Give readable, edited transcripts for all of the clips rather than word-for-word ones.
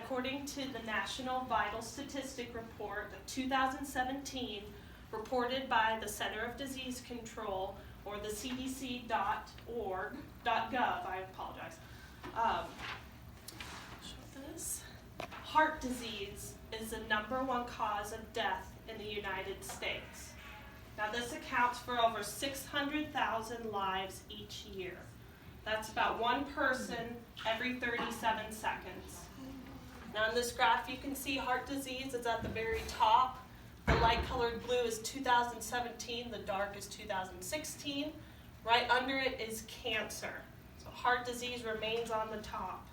according to the National Vital Statistic Report of 2017, reported by the Center of Disease Control, or the cdc.org.gov, I apologize. Heart disease is the #1 cause of death in the United States. Now this accounts for over 600,000 lives each year. That's about one person every 37 seconds. Now in this graph you can see heart disease is at the very top. The light colored blue is 2017, the dark is 2016. Right under it is cancer. So heart disease remains on the top.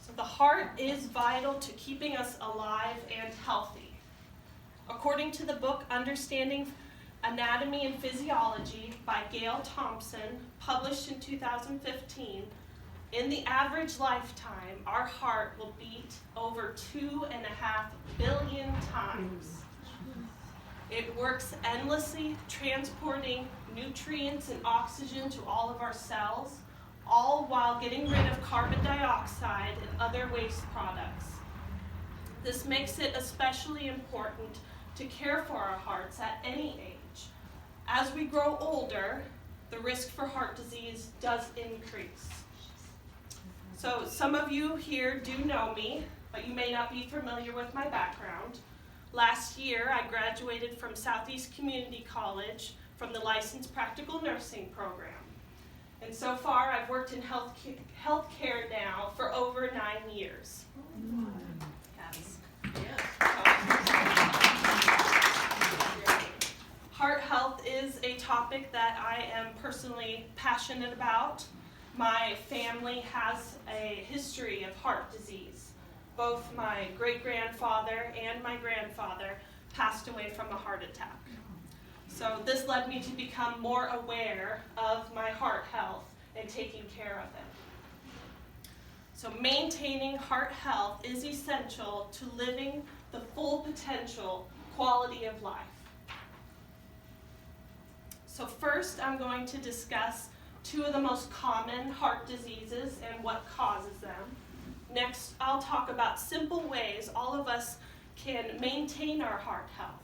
So the heart is vital to keeping us alive and healthy. According to the book Understanding Anatomy and Physiology by Gail Thompson, published in 2015, in the average lifetime, our heart will beat over 2.5 billion times. It works endlessly, transporting nutrients and oxygen to all of our cells, all while getting rid of carbon dioxide and other waste products. This makes it especially important to care for our hearts at any age. As we grow older, the risk for heart disease does increase. So some of you here do know me, but you may not be familiar with my background. Last year, I graduated from Southeast Community College from the Licensed Practical Nursing Program. And so far, I've worked in healthcare now for over 9 years. Yes. Heart health is a topic that I am personally passionate about. My family has a history of heart disease. Both my great-grandfather and my grandfather passed away from a heart attack. So this led me to become more aware of my heart health and taking care of it. So maintaining heart health is essential to living the full potential quality of life. So first, I'm going to discuss 2 of the most common heart diseases and what causes them. Next, I'll talk about simple ways all of us can maintain our heart health.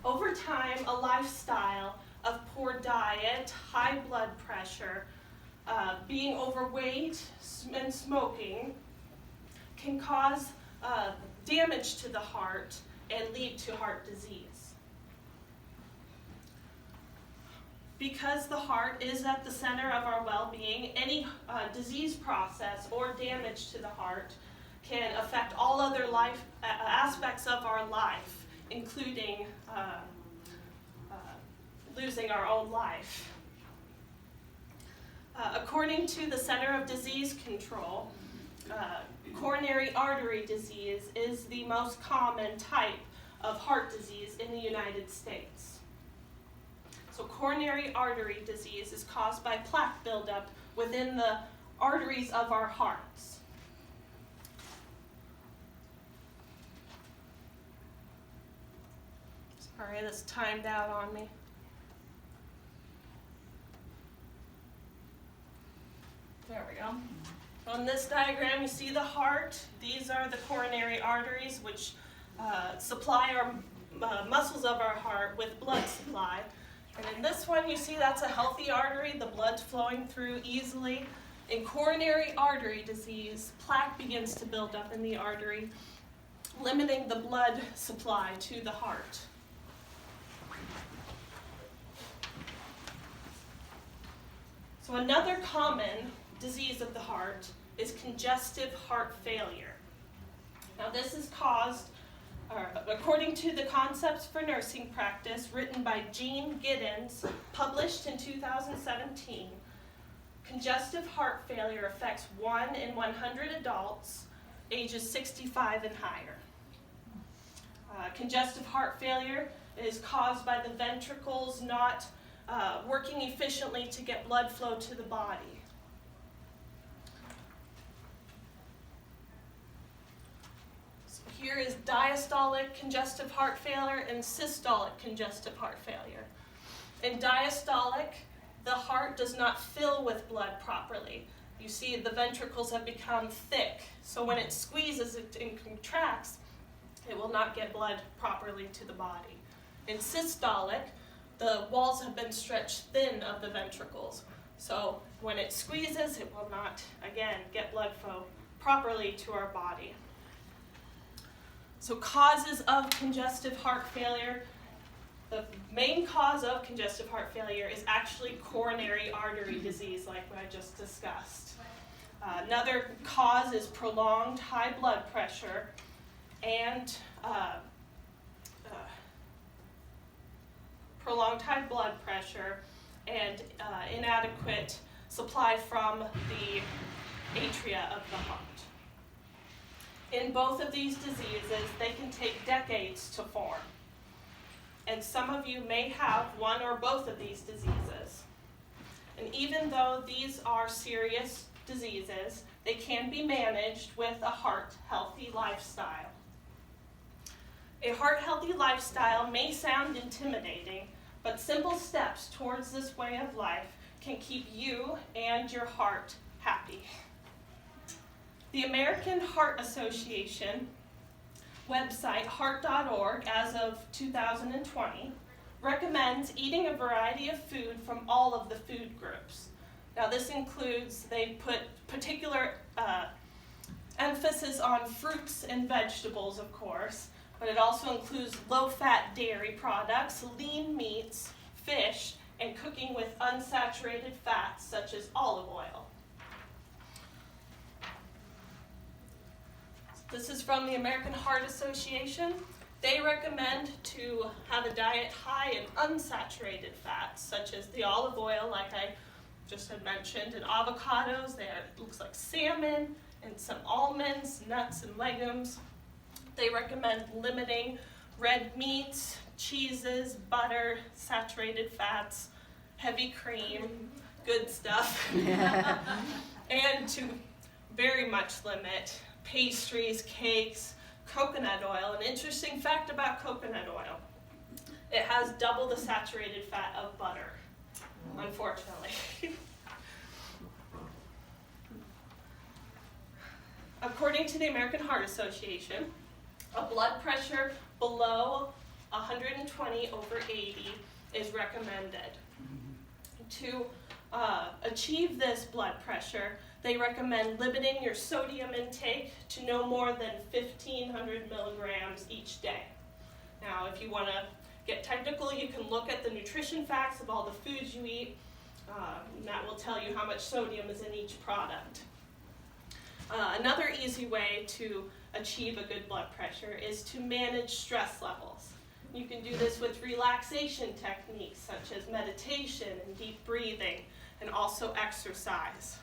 Over time, a lifestyle of poor diet, high blood pressure, being overweight, and smoking can cause damage to the heart and lead to heart disease. Because the heart is at the center of our well-being, any disease process or damage to the heart can affect all other life aspects of our life, including losing our own life. According to the Center of Disease Control, coronary artery disease is the most common type of heart disease in the United States. So coronary artery disease is caused by plaque buildup within the arteries of our hearts. Sorry, this timed out on me. There we go. On this diagram, you see the heart. These are the coronary arteries, which supply our muscles of our heart with blood supply. And in this one, you see that's a healthy artery. The blood's flowing through easily. In coronary artery disease, plaque begins to build up in the artery, limiting the blood supply to the heart. So another common disease of the heart is congestive heart failure. Now this is caused according to the Concepts for Nursing Practice, written by Jean Giddens, published in 2017, congestive heart failure affects 1 in 100 adults ages 65 and higher. Congestive heart failure is caused by the ventricles not working efficiently to get blood flow to the body. Here is diastolic congestive heart failure and systolic congestive heart failure. In diastolic, the heart does not fill with blood properly. You see, the ventricles have become thick, so when it squeezes and contracts, it will not get blood properly to the body. In systolic, the walls have been stretched thin of the ventricles, so when it squeezes, it will not, again, get blood flow properly to our body. So causes of congestive heart failure. The main cause of congestive heart failure is actually coronary artery disease, like what I just discussed. Another cause is prolonged high blood pressure and inadequate supply from the atria of the heart. In both of these diseases, they can take decades to form. And some of you may have one or both of these diseases. And even though these are serious diseases, they can be managed with a heart-healthy lifestyle. A heart-healthy lifestyle may sound intimidating, but simple steps towards this way of life can keep you and your heart happy. The American Heart Association website, heart.org, as of 2020, recommends eating a variety of food from all of the food groups. Now this includes, they put particular emphasis on fruits and vegetables, of course, but it also includes low-fat dairy products, lean meats, fish, and cooking with unsaturated fats such as olive oil. This is from the American Heart Association. They recommend to have a diet high in unsaturated fats, such as the olive oil, like I just had mentioned, and avocados. It looks like salmon, and some almonds, nuts, and legumes. They recommend limiting red meats, cheeses, butter, saturated fats, heavy cream, good stuff, and to very much limit pastries, cakes, coconut oil. An interesting fact about coconut oil: it has double the saturated fat of butter, unfortunately. According to the American Heart Association, a blood pressure below 120/80 is recommended. To achieve this blood pressure, they recommend limiting your sodium intake to no more than 1,500 milligrams each day. Now, if you want to get technical, you can look at the nutrition facts of all the foods you eat, and that will tell you how much sodium is in each product. Another easy way to achieve a good blood pressure is to manage stress levels. You can do this with relaxation techniques such as meditation and deep breathing, and also exercise.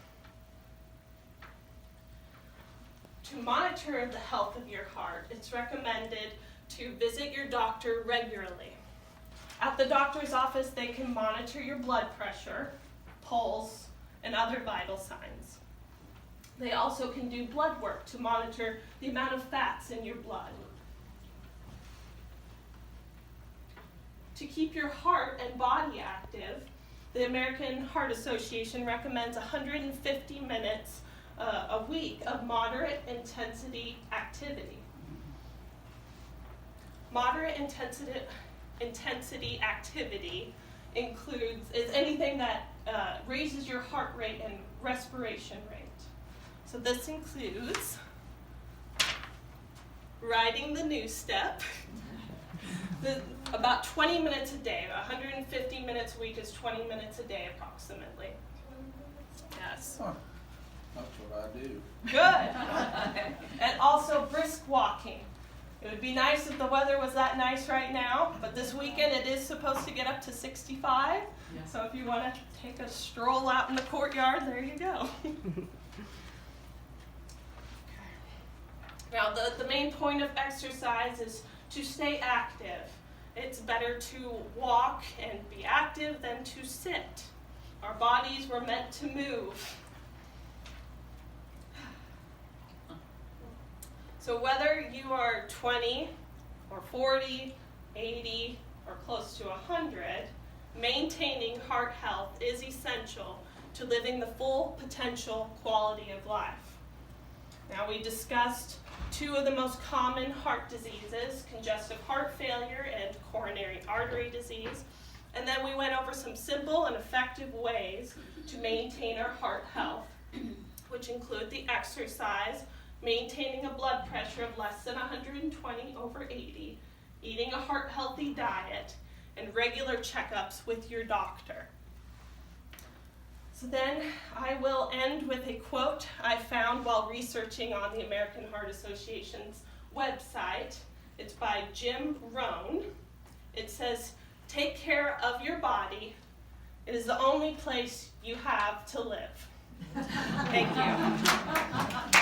To monitor the health of your heart, it's recommended to visit your doctor regularly. At the doctor's office, they can monitor your blood pressure, pulse, and other vital signs. They also can do blood work to monitor the amount of fats in your blood. To keep your heart and body active, the American Heart Association recommends 150 minutes a week of moderate intensity activity. Moderate intensity activity is anything that raises your heart rate and respiration rate. So this includes riding the new step, about 20 minutes a day. 150 minutes a week is 20 minutes a day approximately. Yes. Huh. That's what I do. Good. And also brisk walking. It would be nice if the weather was that nice right now, but this weekend it is supposed to get up to 65. Yeah. So if you want to take a stroll out in the courtyard, there you go. Now, the main point of exercise is to stay active. It's better to walk and be active than to sit. Our bodies were meant to move. So whether you are 20 or 40, 80, or close to 100, maintaining heart health is essential to living the full potential quality of life. Now, we discussed two of the most common heart diseases, congestive heart failure and coronary artery disease, and then we went over some simple and effective ways to maintain our heart health, which include the exercise, maintaining a blood pressure of less than 120/80, eating a heart-healthy diet, and regular checkups with your doctor. So then I will end with a quote I found while researching on the American Heart Association's website. It's by Jim Rohn. It says, "Take care of your body. It is the only place you have to live." Thank you.